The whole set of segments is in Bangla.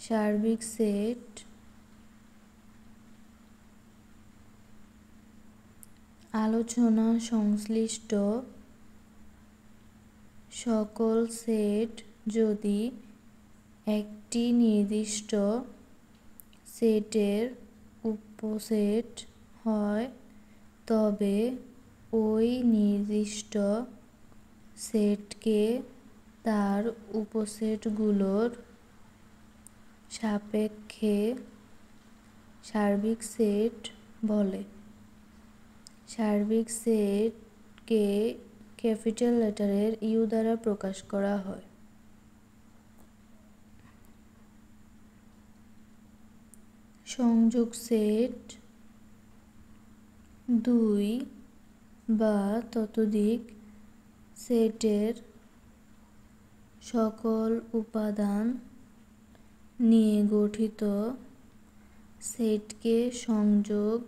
সার্বিক সেট আলোচনা সংশ্লিষ্ট সকল সেট যদি একটি নির্দিষ্ট সেটের উপসেট হয় তবে ওই নির্দিষ্ট সেটকে তার উপসেটগুলোর সাপেক্ষে সার্বিক সেট বলে। সার্বিক সেটকে ক্যাপিটাল লেটারের ইউ দ্বারা প্রকাশ করা হয়। সংযোগ সেট দুই বা ততোধিক সেটের সকল উপাদান নিয়ে গঠিত সেটকে সংযোগ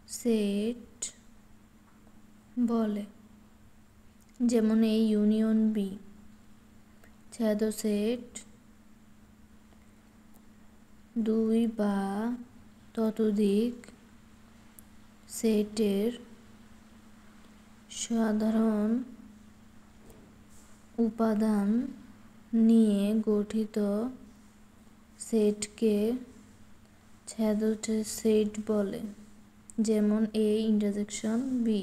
সেট বলে। যেমন এই ইউনিয়ন বি ছেদ সেট দুই বা ততোধিক সেটের সাধারণ উপাদান নিয়ে গঠিত সেটকে ছেদ সেট বলে। যেমন এ ইন্টারসেকশন বি।